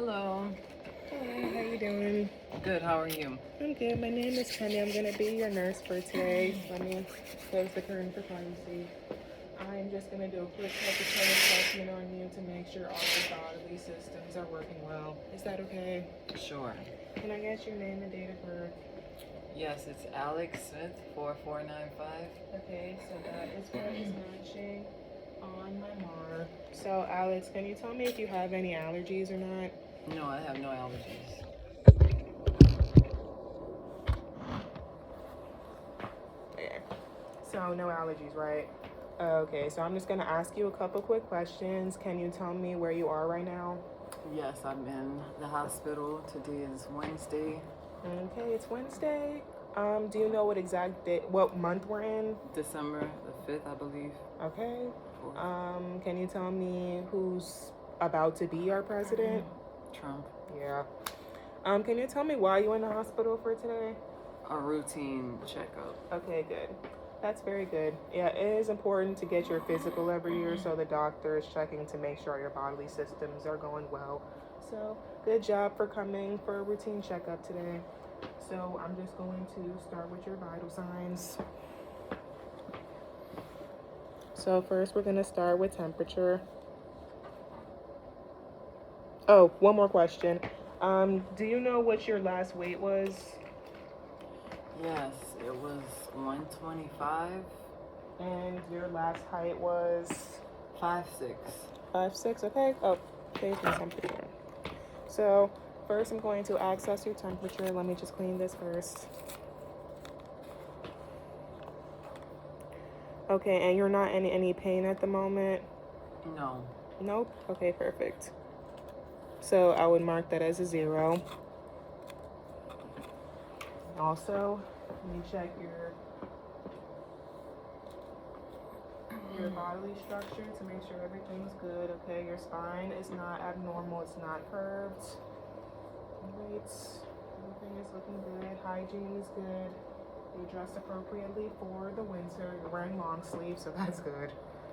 Hello. Hi, how you doing? Good. How are you? I'm good. My name is Temi. I'm gonna be your nurse for today. Let me close the curtain for privacy. I'm just gonna do a quick temperature assessment on you to make sure all your bodily systems are working well. Is that okay? Sure. Can I get your name and date of birth? Yes, it's Alex Smith, 4495. Okay, so that is what is matching on my mark. So, Alex, can you tell me if you have any allergies or not? No, I have no allergies. There. So, no allergies, right? Okay, so I'm just gonna ask you a couple quick questions. Can you tell me where you are right now? Yes, I'm in the hospital. Today is Wednesday, Okay, it's Wednesday. Do you know what exact day, what month we're in? December the 5th, I believe. Okay. 4th. Can you tell me who's about to be our president? Trump. Yeah. Can you tell me why you in the hospital for today? A routine checkup. Okay, good. That's very good. Yeah, it is important to get your physical every year, so the doctor is checking to make sure your bodily systems are going well. So, good job for coming for a routine checkup today. So, I'm just going to start with your vital signs. So, first, we're going to start with temperature. Oh, one more question. Do you know what your last weight was? Yes, it was 125. And your last height was 5'6". 5'6". Okay. Oh, there's my temperature. So first, I'm going to access your temperature. Let me just clean this first. Okay, and you're not in any pain at the moment? No. Nope. Okay, perfect. So I would mark that as a 0. Also, let me check your bodily structure to make sure everything's good. Okay, your spine is not abnormal, it's not curved. Great. Everything is looking good. Hygiene is good. You dress appropriately for the winter. You're wearing long sleeves, so that's good.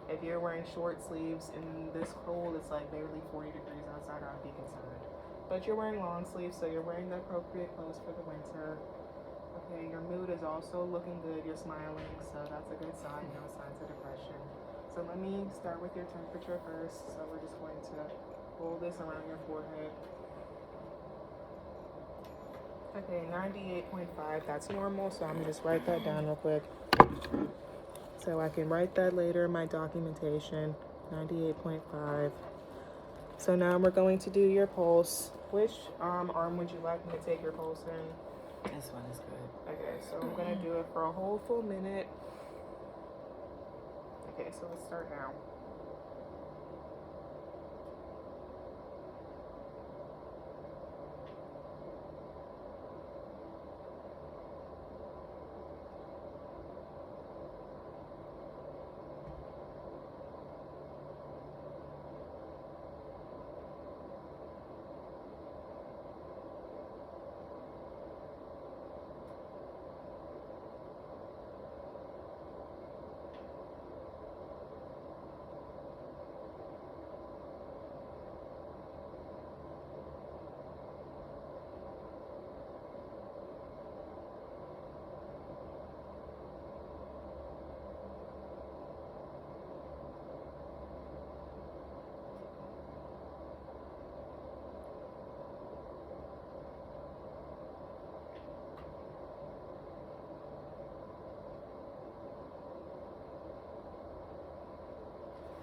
If you're wearing short sleeves in this cold, it's like barely 40 degrees outside, I'd be concerned. But you're wearing long sleeves, so you're wearing the appropriate clothes for the winter. Okay, your mood is also looking good. You're smiling, so that's a good sign. No signs of depression. So let me start with your temperature first. So we're just going to roll this around your forehead. Okay, 98.5. That's normal, so I'm gonna just write that down real quick. So I can write that later in my documentation. 98.5. So now we're going to do your pulse. Which arm would you like me to take your pulse in? This one is good. Okay, so I'm gonna do it for a whole full minute. Okay, so let's start now.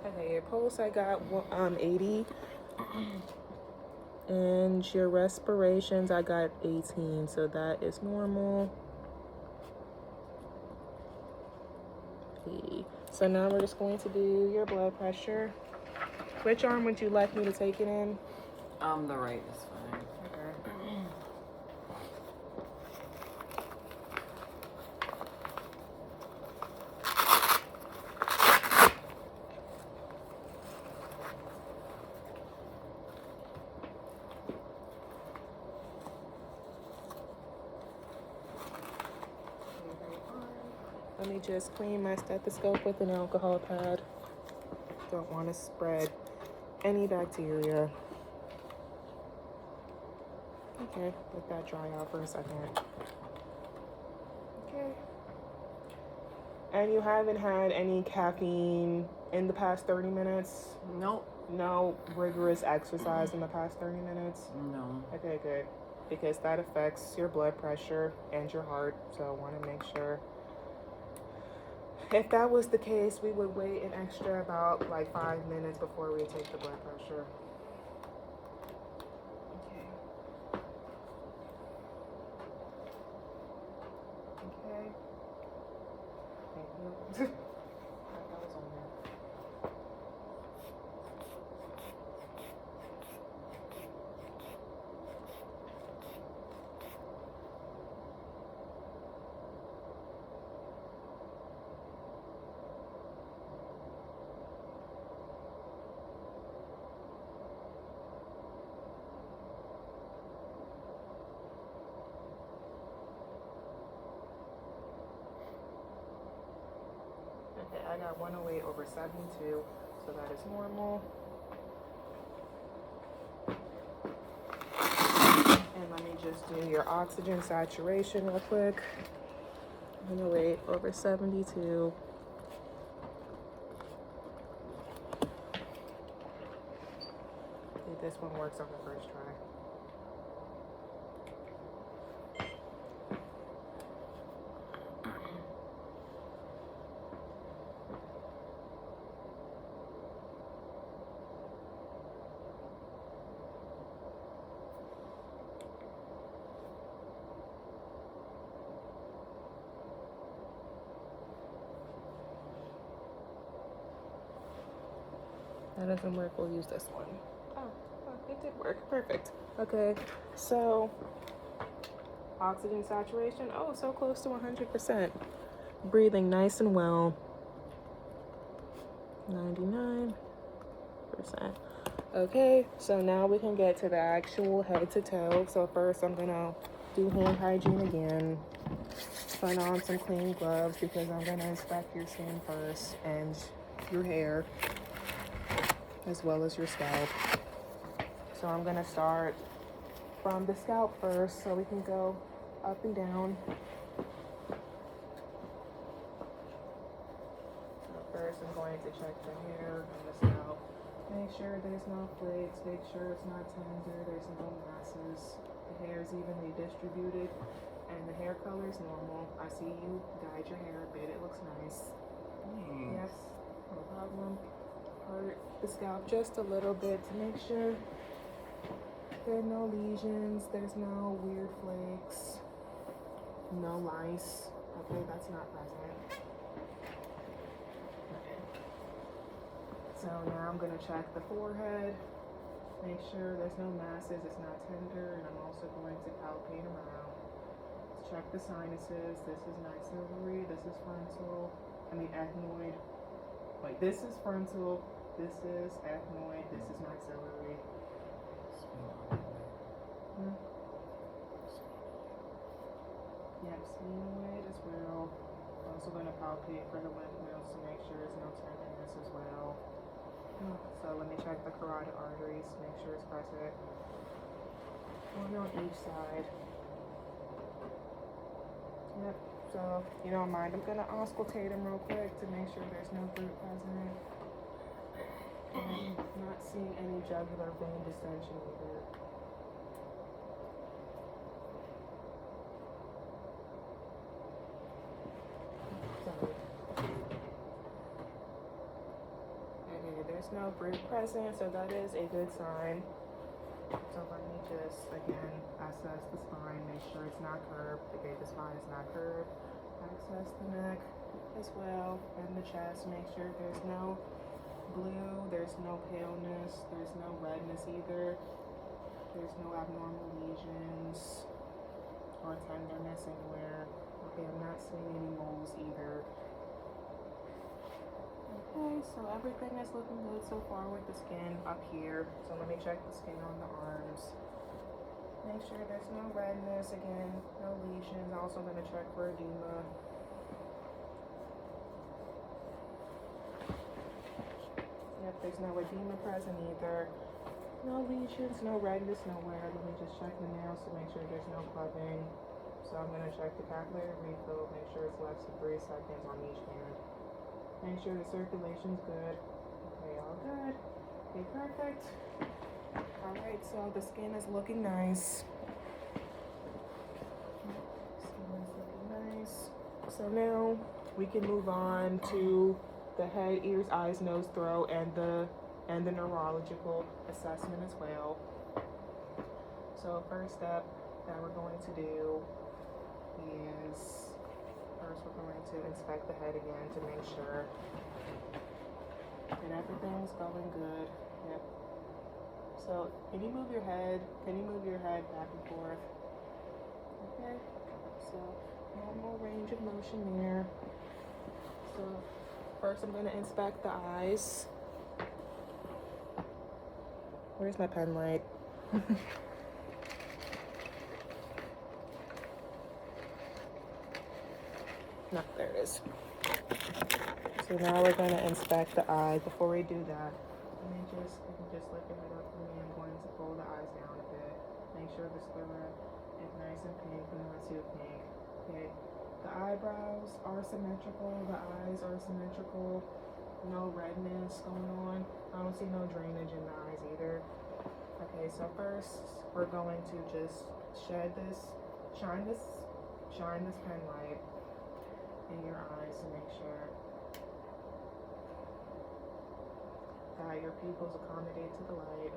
Okay, your pulse I got 80. And your respirations I got 18, so that is normal. 80. So now we're just going to do your blood pressure. Which arm would you like me to take it in? The right is fine. Okay. Let me just clean my stethoscope with an alcohol pad. Don't want to spread any bacteria. Okay, let that dry out for a second. Okay. And you haven't had any caffeine in the past 30 minutes? Nope. No rigorous exercise in the past 30 minutes? No. Okay, good. Because that affects your blood pressure and your heart, so I want to make sure. If that was the case, we would wait an extra about like 5 minutes before we take the blood pressure. Okay. Okay. Thank you. That was on there. Okay, I got 108/72, so that is normal. And let me just do your oxygen saturation real quick. 108/72. Okay, this one works on the first try. That doesn't work, we'll use this one. Oh, it did work, perfect. Okay, so oxygen saturation, oh, so close to 100%. Breathing nice and well. 99%. Okay, so now we can get to the actual head to toe. So first I'm gonna do hand hygiene again. Put on some clean gloves because I'm gonna inspect your skin first and your hair as well as your scalp. So I'm gonna start from the scalp first so we can go up and down. So first I'm going to check the hair and the scalp. Make sure there's no flakes, make sure it's not tender, there's no masses. The hair is evenly distributed and the hair color is normal. I see you dyed your hair a bit, it looks nice. Yes, no problem. Part the scalp just a little bit to make sure there are no lesions, there's no weird flakes, no lice. Okay, that's not present. Okay. So now I'm gonna check the forehead, make sure there's no masses, it's not tender, and I'm also going to palpate around. Let's check the sinuses. This is maxillary, this is frontal, ethmoid. Wait, this is frontal, this is ethmoid, this is maxillary. Yep, sphenoid as well. Also going to palpate for the lymph nodes to make sure there's no tenderness as well. So let me check the carotid arteries, make sure it's present. One on each side. Yep, so if you don't mind, I'm going to auscultate them real quick to make sure there's no root present. And not seeing any jugular vein distension either. There's no root present, so that is a good sign. So let me just, again, assess the spine, make sure it's not curved. Okay, the spine is not curved. Access the neck as well, and the chest. Make sure there's no blue, there's no paleness, there's no redness either. There's no abnormal lesions or tenderness anywhere. Okay, I'm not seeing any moles either. Okay, so everything is looking good so far with the skin up here. So let me check the skin on the arms. Make sure there's no redness, again, no lesions. Also going to check for edema. Yep, there's no edema present either. No lesions, no redness nowhere. Let me just check the nails to make sure there's no clubbing. So I'm going to check the capillary refill, make sure it's less than 3 seconds on each hand. Make sure the circulation's good. Okay, all good. Okay, perfect. Alright, so the skin is looking nice. Skin is looking nice. So now we can move on to the head, ears, eyes, nose, throat, and the neurological assessment as well. So first step that we're going to do is first we're going to inspect the head again to make sure that everything's going good. Yep. So can you move your head? Can you move your head back and forth? Okay. So normal range of motion there. So first I'm going to inspect the eyes. Where's my pen light? No, there it is. So now we're going to inspect the eyes. Before we do that, you can just lift your head up for me. I'm going to pull the eyes down a bit. Make sure the sclera is nice and pink, but not too pink. Okay. The eyebrows are symmetrical. The eyes are symmetrical. No redness going on. I don't see no drainage in the eyes either. Okay, so first we're going to just shine this pen light in your eyes to make sure that your pupils accommodate to the light.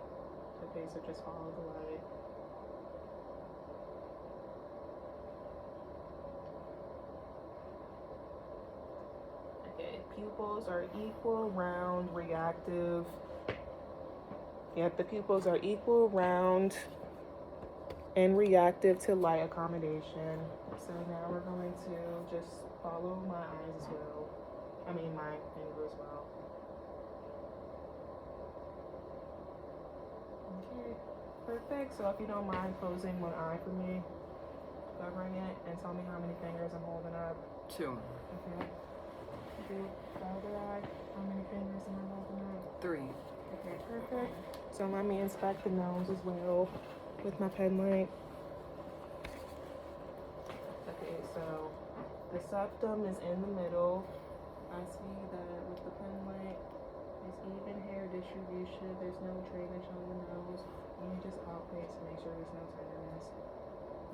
Okay, so just follow the light. Okay, pupils are equal, round, reactive. Yep, the pupils are equal, round, and reactive to light accommodation. So now we're going to just follow my eyes as well. I mean my finger as well. Okay, perfect. So if you don't mind closing one eye for me, covering it, and tell me how many fingers I'm holding up. 2. Okay. Okay, the other eye, how many fingers am I holding up? 3. Okay, perfect. So let me inspect the nose as well with my pen light. Okay, so the septum is in the middle. I see that with the pen light, there's even hair distribution. There's no drainage on the nose. Let me just palpate to make sure there's no tenderness.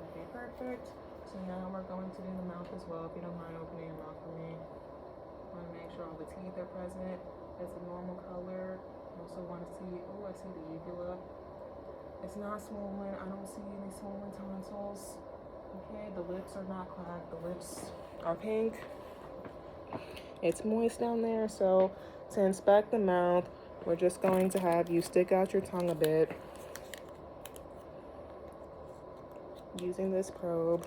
Okay, perfect. So now we're going to do the mouth as well. If you don't mind opening your mouth for me. I want to make sure all the teeth are present. It's a normal color. I also want to see, I see the uvula. It's not swollen. I don't see any swollen tonsils. Okay, the lips are not cracked. The lips are pink. It's moist down there. So to inspect the mouth, we're just going to have you stick out your tongue a bit using this probe.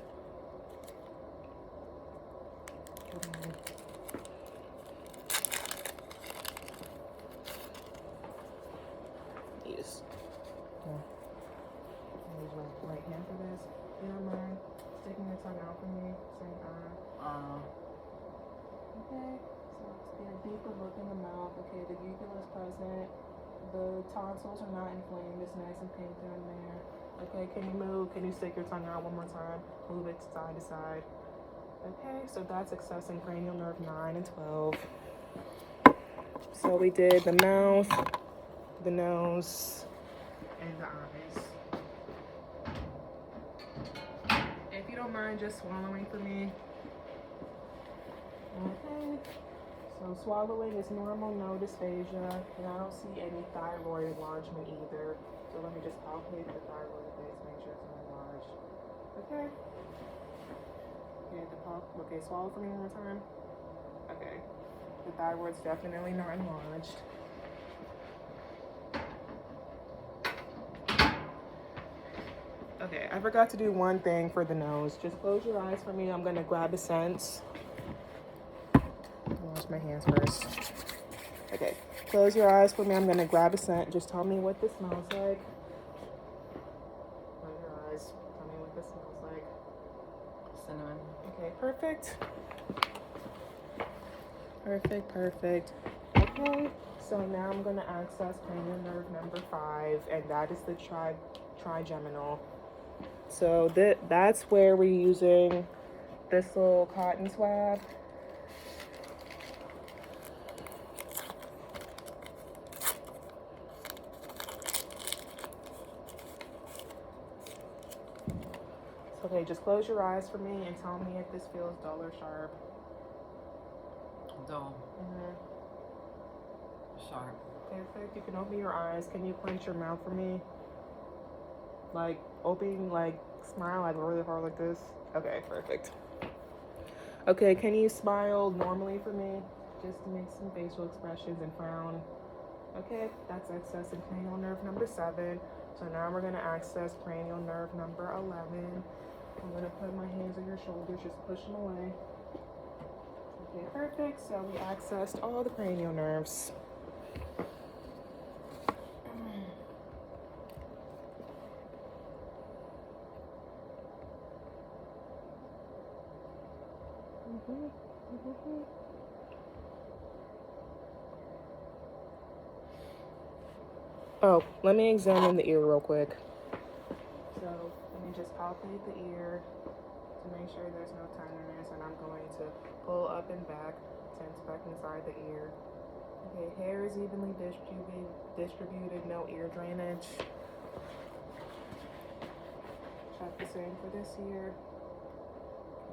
Yes. Use my right hand for this. You don't mind sticking your tongue out for me? Same time. Okay. So let's get a deeper look in the mouth. Okay, the uvula is present. The tonsils are not inflamed. It's nice and pink down there. Okay, can you move? Can you stick your tongue out one more time? Move it side to side. Okay, so that's accessing cranial nerve 9 and 12. So we did the mouth, the nose, and the eyes. If you don't mind just swallowing for me. Okay. So swallowing is normal, no dysphagia, and I don't see any thyroid enlargement either. So let me just palpate the thyroid a bit to make sure it's not enlarged. Okay. Okay, swallow for me one more time. Okay. The thyroid's definitely not enlarged. Okay, I forgot to do one thing for the nose. Just close your eyes for me. I'm gonna grab a sense. Wash my hands first. Okay, close your eyes for me. I'm gonna grab a scent. Just tell me what this smells like. Close your eyes. Tell me what this smells like. Cinnamon. Okay, perfect. Perfect. Okay, so now I'm going to access cranial nerve number 5, and that is the trigeminal. So that's where we're using this little cotton swab. Okay, just close your eyes for me and tell me if this feels dull or sharp. Dull. Sharp. Perfect. You can open your eyes. Can you clench your mouth for me? Like, open, like, smile, like, really hard like this. Okay, perfect. Okay, can you smile normally for me? Just to make some facial expressions and frown. Okay, that's accessing cranial nerve number 7. So now we're going to access cranial nerve number 11. I'm going to put my hands on your shoulders, just push them away. Okay, perfect. So we accessed all the cranial nerves. Oh, let me examine the ear real quick. So let me just palpate the ear to make sure there's no tenderness, and I'm going to pull up and back to inspect inside the ear. Okay, hair is evenly distributed, no ear drainage. Check the same for this ear.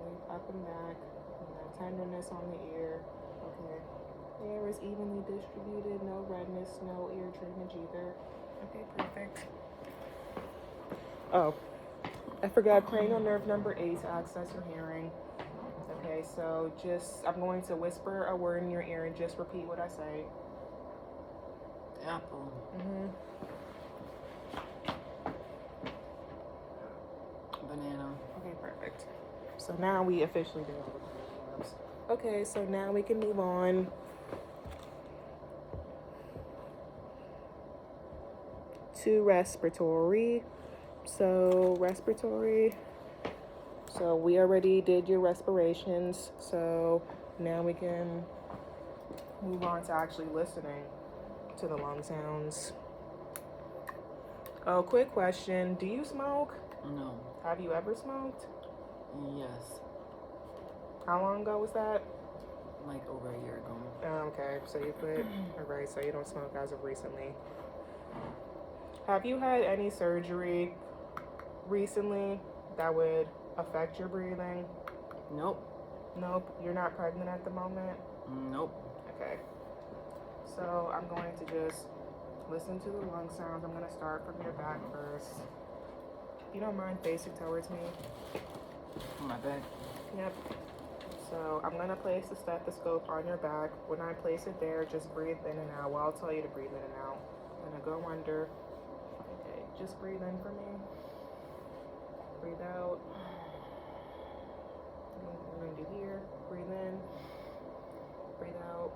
Okay, up and back. No tenderness on the ear. Okay. Hair is evenly distributed, no redness, no ear drainage either. Okay, perfect. Oh, I forgot cranial nerve number 8 to access your hearing. Okay, so I'm going to whisper a word in your ear and just repeat what I say. Apple. Banana. Okay, perfect. So now we officially did all the cranial nerves. Okay, so now we can move on to respiratory. So we already did your respirations. So now we can move on to actually listening to the lung sounds. Oh, quick question. Do you smoke? No. Have you ever smoked? Yes. How long ago was that? Like over a year ago. Okay, so you quit. Alright, so you don't smoke as of recently. Have you had any surgery recently that would affect your breathing? Nope. Nope. You're not pregnant at the moment? Nope. Okay. So I'm going to just listen to the lung sounds. I'm going to start from your back first. If you don't mind facing towards me. My back? Yep. So I'm going to place the stethoscope on your back. When I place it there, just breathe in and out. Well, I'll tell you to breathe in and out. I'm going to go under. Okay, just breathe in for me. Breathe out. We're going to do here. Breathe in. Breathe out.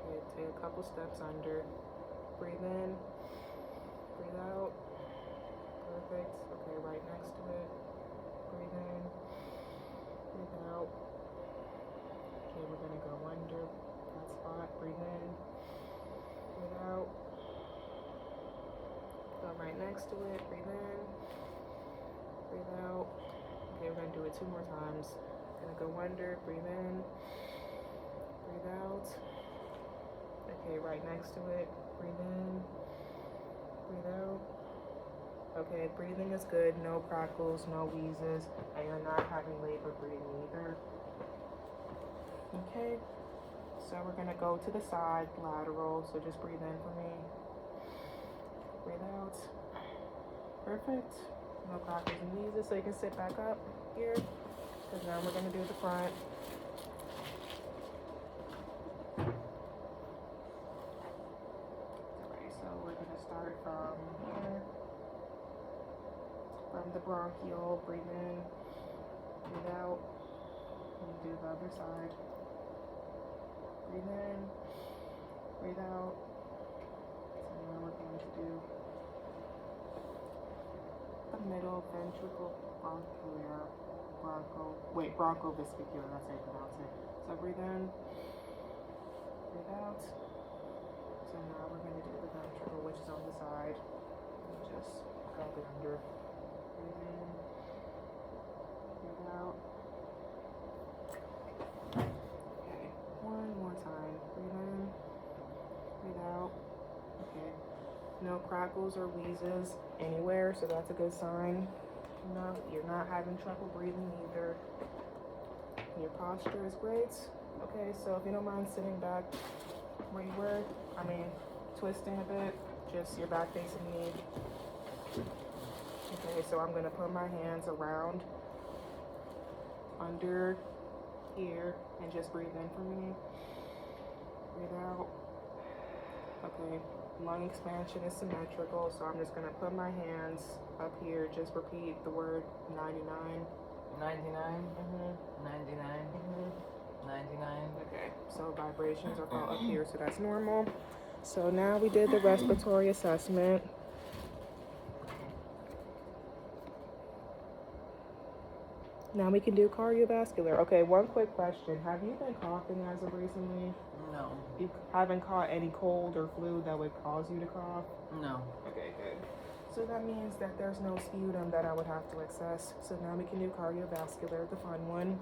Okay, take a couple steps under. Breathe in. Breathe out. Perfect. Okay, right next to it. Breathe in. Breathe out. Okay, we're going to go under that spot. Breathe in. Breathe out. Go right next to it. Breathe in. Breathe out. Okay, we're going to do it 2 more times. Gonna go under. Breathe in. Breathe out. Okay, right next to it. Breathe in. Breathe out. Okay, breathing is good. No crackles, no wheezes, and you're not having labor breathing either. Okay, so we're gonna go to the side, lateral. So just breathe in for me. Breathe out. Perfect. No crackles and wheezes, so you can sit back up here. Because now we're gonna do the front. So we're going to start from here, from the bronchial. Breathe in, breathe out, and do the other side. Breathe in, breathe out. So now we're going to do the middle ventricle bronchovesicular, that's how you pronounce it. So breathe in, breathe out. So now we're going to do the ventricle, which is on the side. And just grab it under. Breathe in. Breathe out. Okay. One more time. Breathe in. Breathe out. Okay. No crackles or wheezes anywhere, so that's a good sign. No, you're not having trouble breathing either. Your posture is great. Okay, so if you don't mind sitting back where you were, twisting a bit, just your back facing me. Okay, so I'm gonna put my hands around under here and just breathe in for me. Breathe out. Okay, lung expansion is symmetrical, so I'm just gonna put my hands up here. Just repeat the word 99. 99. 99. 99. Okay, so vibrations are all up here, so that's normal. So now we did the respiratory assessment. Now we can do cardiovascular. Okay, one quick question. Have you been coughing as of recently? No. You haven't caught any cold or flu that would cause you to cough? No. Okay, good. So that means that there's no sputum that I would have to access. So now we can do cardiovascular, the fun one.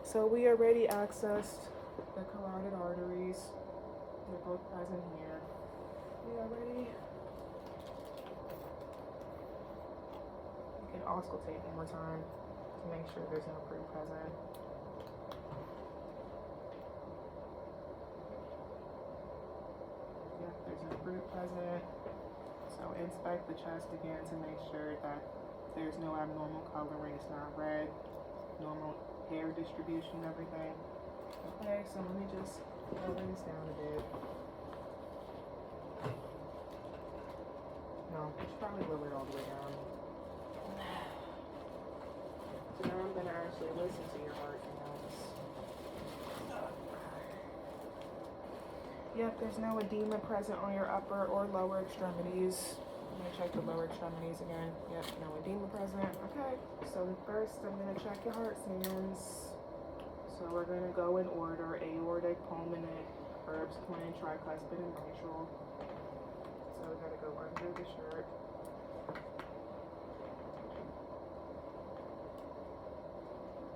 So we already accessed the carotid arteries. They're both present here. We are ready. You can auscultate one more time to make sure there's no fruit present. Yep, there's no fruit present. So inspect the chest again to make sure that there's no abnormal coloring. It's not red. Normal hair distribution, everything. Okay, so let me just lower this down a bit. No, I should probably lower it all the way down. So now I'm gonna actually listen to your heart sounds. Yep, there's no edema present on your upper or lower extremities. I'm gonna check the lower extremities again. Yep, no edema present. Okay, so first I'm gonna check your heart sounds. So we're gonna go in order: aortic, pulmonic, Erb's point, tricuspid, and mitral. So we gotta go under the shirt.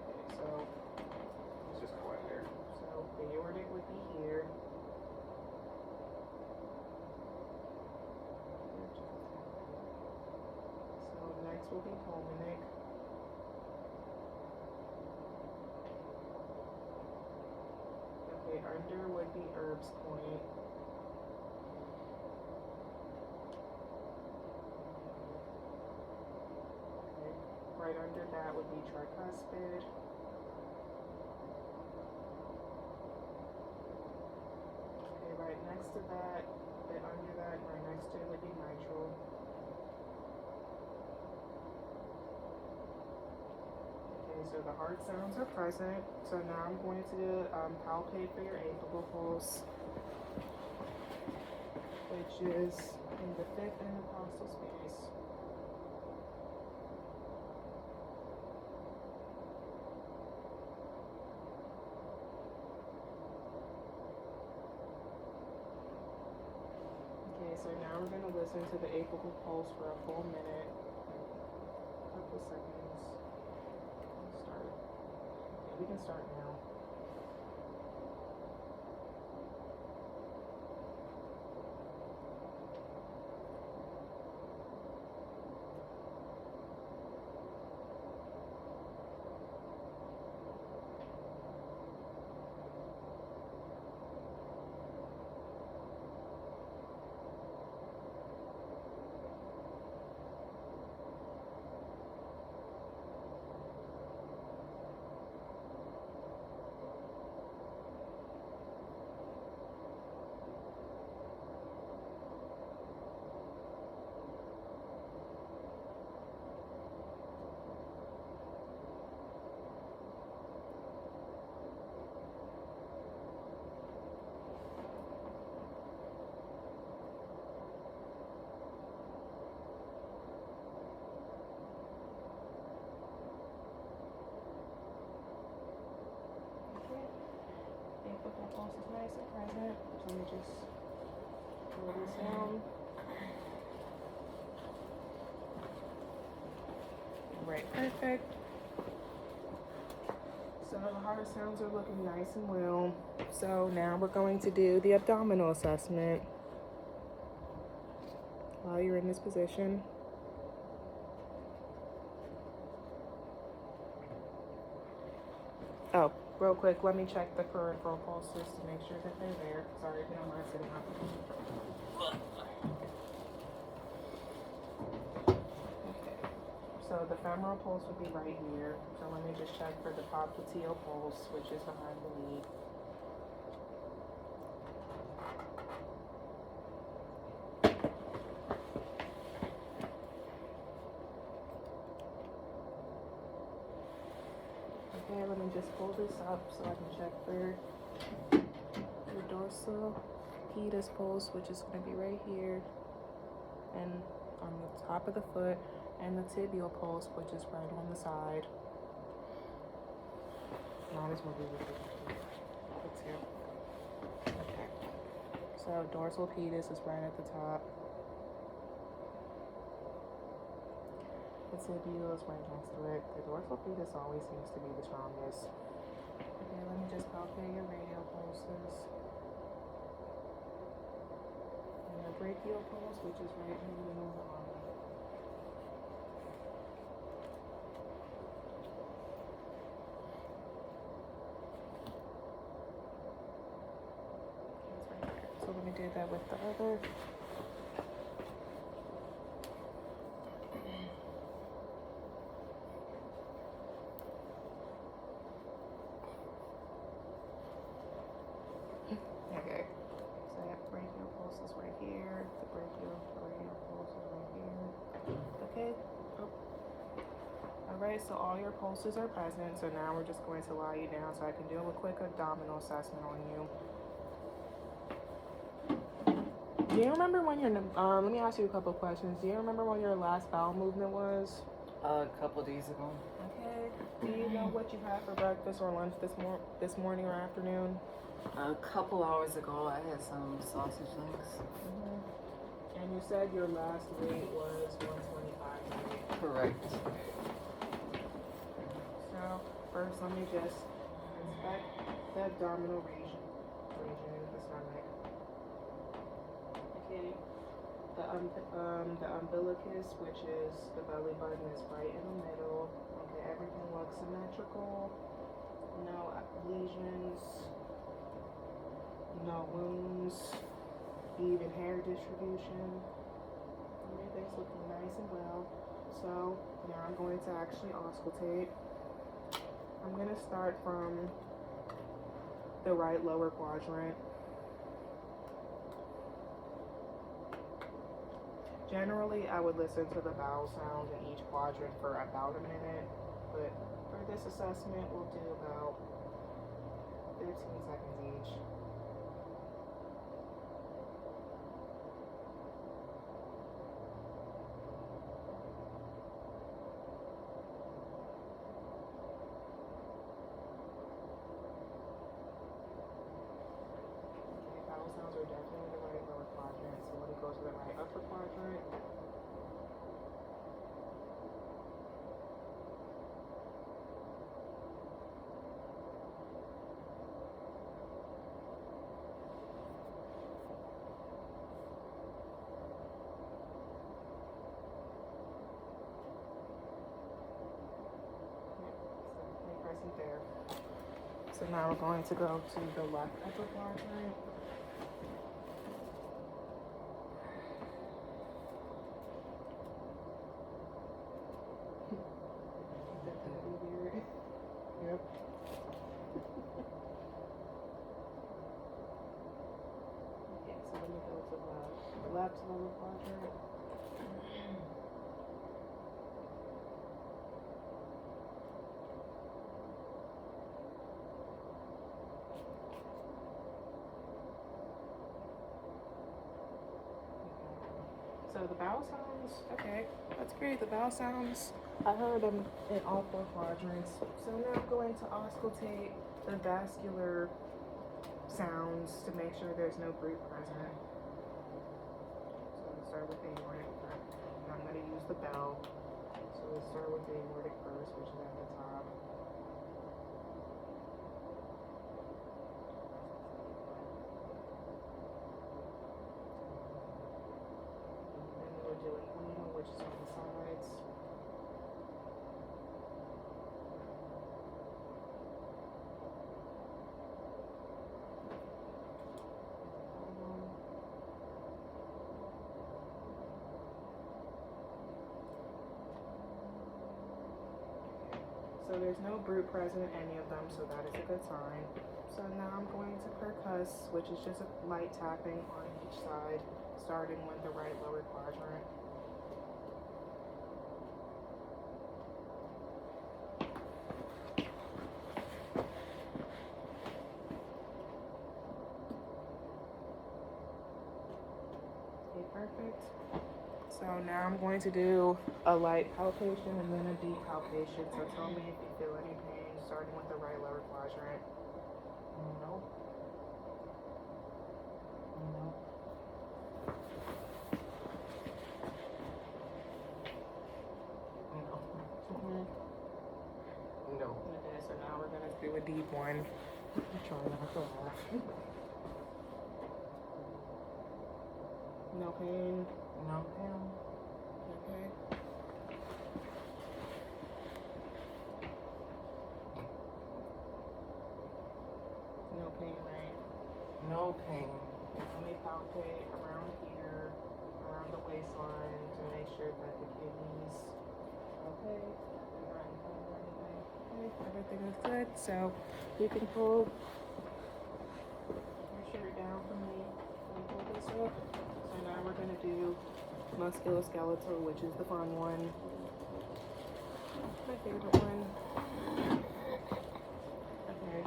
Okay, so let's just go under. So aortic would be here. Next will be pulmonic. Okay, under would be Erb's point. Okay, right under that would be tricuspid. Okay, right next to that, bit under that, right next to it would be mitral. So the heart sounds are present. So now I'm going to palpate for your apical pulse, which is in the fifth intercostal space. Okay, so now we're going to listen to the apical pulse for a full minute, a couple seconds. We can start now. Apical pulse is nice and present. So let me just pull this down. Right, perfect. So the heart sounds are looking nice and well. So now we're going to do the abdominal assessment. While you're in this position. Oh, real quick, let me check the peripheral pulses to make sure that they're there. Sorry if you don't mind sitting up. Okay, so the femoral pulse would be right here. So let me just check for the popliteal pulse, which is behind the knee. Okay, let me just pull this up so I can check for the dorsal pedis pulse, which is going to be right here and on the top of the foot, and the tibial pulse, which is right on the side. Might as well do the two. Okay. So dorsal pedis is right at the top. The tibial is right next to it. The dorsal pedis always seems to be the strongest. Okay, let me just palpate your radial pulses. And your brachial pulse, which is right in the middle of the arm. That's right there. So let me do that with the other. Okay, so I have brachial pulses right here, the brachial pulses right here. Okay, Alright, so all your pulses are present, so now we're just going to lie you down so I can do a quick abdominal assessment on you. Do you remember when your, let me ask you a couple of questions. Do you remember when your last bowel movement was? A couple days ago. Okay, do you know what you had for breakfast or lunch this morning or afternoon? A couple hours ago, I had some sausage links. Mm-hmm. And you said your last weight was 125, right? Correct. So first, let me just inspect the abdominal region of the stomach. Okay. The umbilicus, which is the belly button, is right in the middle. Okay, everything looks symmetrical. No lesions. No wounds, even hair distribution. Everything's looking nice and well. So now I'm going to actually auscultate. I'm going to start from the right lower quadrant. Generally, I would listen to the vowel sounds in each quadrant for about a minute, but for this assessment, we'll do about 15 seconds each. Sounds are definitely the right lower quadrant, so let me go to the right upper quadrant. Yep, present there. So now we're going to go to the left upper quadrant. Yep. Okay, so let me go to the left lower quadrant. So the vowel sounds, okay, that's great. The vowel sounds, I heard them in all four quadrants. So now I'm going to auscultate the vascular sounds to make sure there's no group present. start with the aortic. And I'm going to use the bell. So let's start with the aortic first, which is at the top. Then we're doing renal, which is on the sides. So there's no brute present in any of them, so that is a good sign. So now I'm going to percuss, which is just a light tapping on each side, starting with the right lower quadrant. Okay, perfect. So now I'm going to do a light palpation and then a deep palpation. So tell me if you feel any pain, starting with the right lower quadrant. No. No. No. Okay, so now we're gonna do a deep one. Try not to laugh. No pain. No pain. Okay. No pain, right? No pain. Let me palpate around here, around the waistline to make sure that the kidneys okay. Okay, everything is good. So you can pull your shirt down for me and pull this up. So now we're gonna do musculoskeletal, which is the fun one. My favorite one. Okay.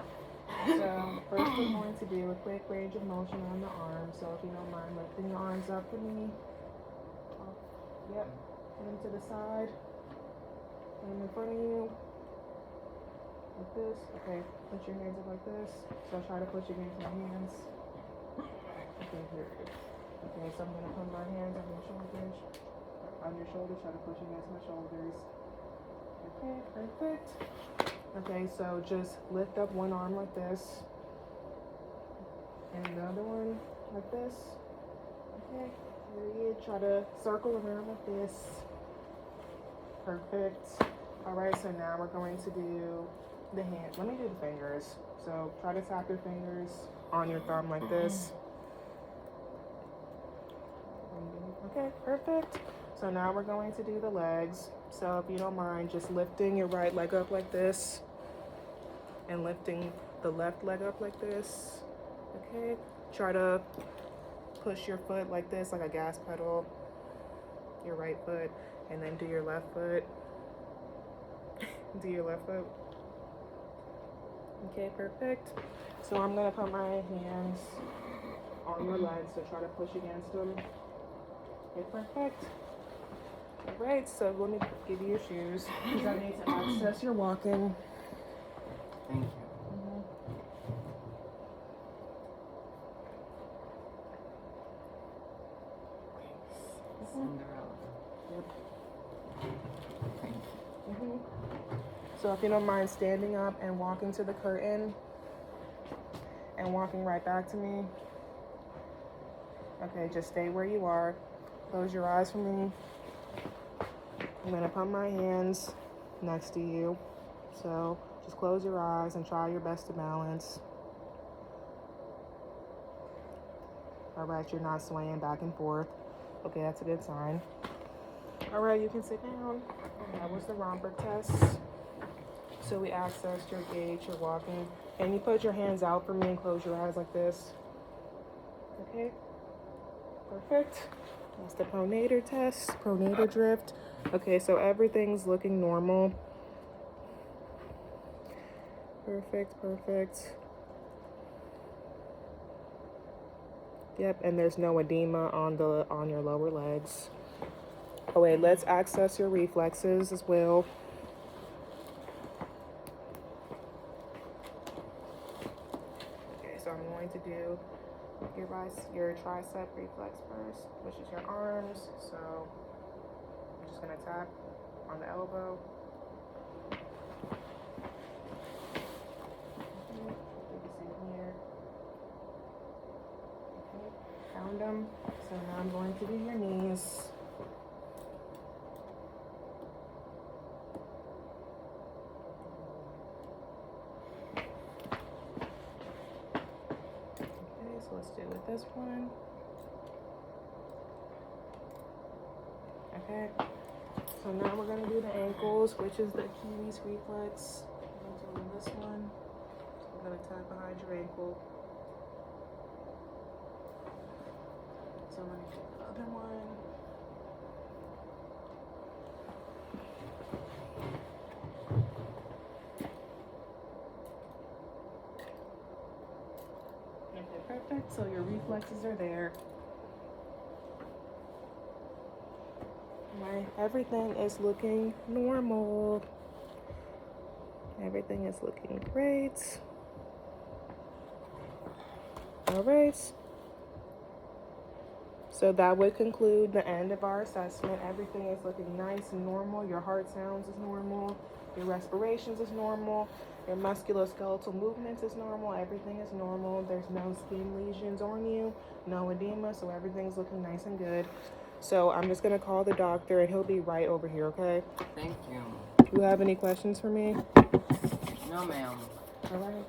So first we're going to do a quick range of motion on the arm. So if you don't mind lifting your arms up for me. Yep. Put them to the side. Put them in front of you. Like this. Okay. Put your hands up like this. So try to push against my hands. Okay, here it is. Okay, so I'm gonna put my hands on your shoulders. On your shoulders, try to push against my shoulders. Okay, perfect. Okay, so just lift up one arm like this. And the other one like this. Okay, period. Try to circle around like this. Perfect. Alright, so now we're going to do the hand. Let me do the fingers. So try to tap your fingers on your thumb like this. Okay, perfect. So now we're going to do the legs. So if you don't mind, just lifting your right leg up like this and lifting the left leg up like this. Okay, try to push your foot like this, like a gas pedal, your right foot, and then do your left foot. Do your left foot. Okay, perfect. So I'm gonna put my hands on your legs, so try to push against them. Okay, perfect. All right, so let me give you your shoes because I need to access your walking. Thank you. Cinderella. Yep. Thank you. So if you don't mind standing up and walking to the curtain and walking right back to me. Okay, just stay where you are. Close your eyes for me. I'm gonna put my hands next to you. So just close your eyes and try your best to balance. All right, you're not swaying back and forth. Okay, that's a good sign. All right, you can sit down. That was the romper test. So we accessed your gait, your walking. And you put your hands out for me and close your eyes like this. Okay, perfect. That's the pronator test, pronator drift. Okay, so everything's looking normal. Perfect, perfect. Yep, and there's no edema on your lower legs. Oh wait, let's access your reflexes as well. Okay, so I'm going to do your tricep reflex first, which is your arms. So I'm just gonna tap on the elbow. Okay, do the same here. Okay, found them. So now I'm going to do your knees. Okay, so let's do with this one. Okay, so now we're going to do the ankles, which is the Achilles reflex. I'm doing this one. So we're going to tap behind your ankle. So I'm going to do the other one. Okay, perfect. So your reflexes are there. Right, everything is looking normal. Everything is looking great. All right. So that would conclude the end of our assessment. Everything is looking nice and normal. Your heart sounds is normal. Your respirations is normal. Your musculoskeletal movements is normal. Everything is normal. There's no skin lesions on you, no edema, so everything's looking nice and good. So I'm just going to call the doctor, and he'll be right over here, okay? Thank you. Do you have any questions for me? No, ma'am. All right.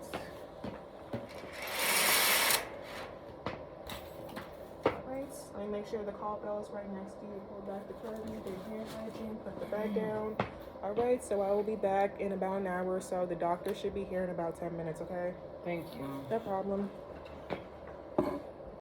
Let me make sure the call bell is right next to you. Pull back the curtain, do your hand hygiene, put the bag down. All right, so I will be back in about an hour or so. The doctor should be here in about 10 minutes, okay? Thank you. No problem.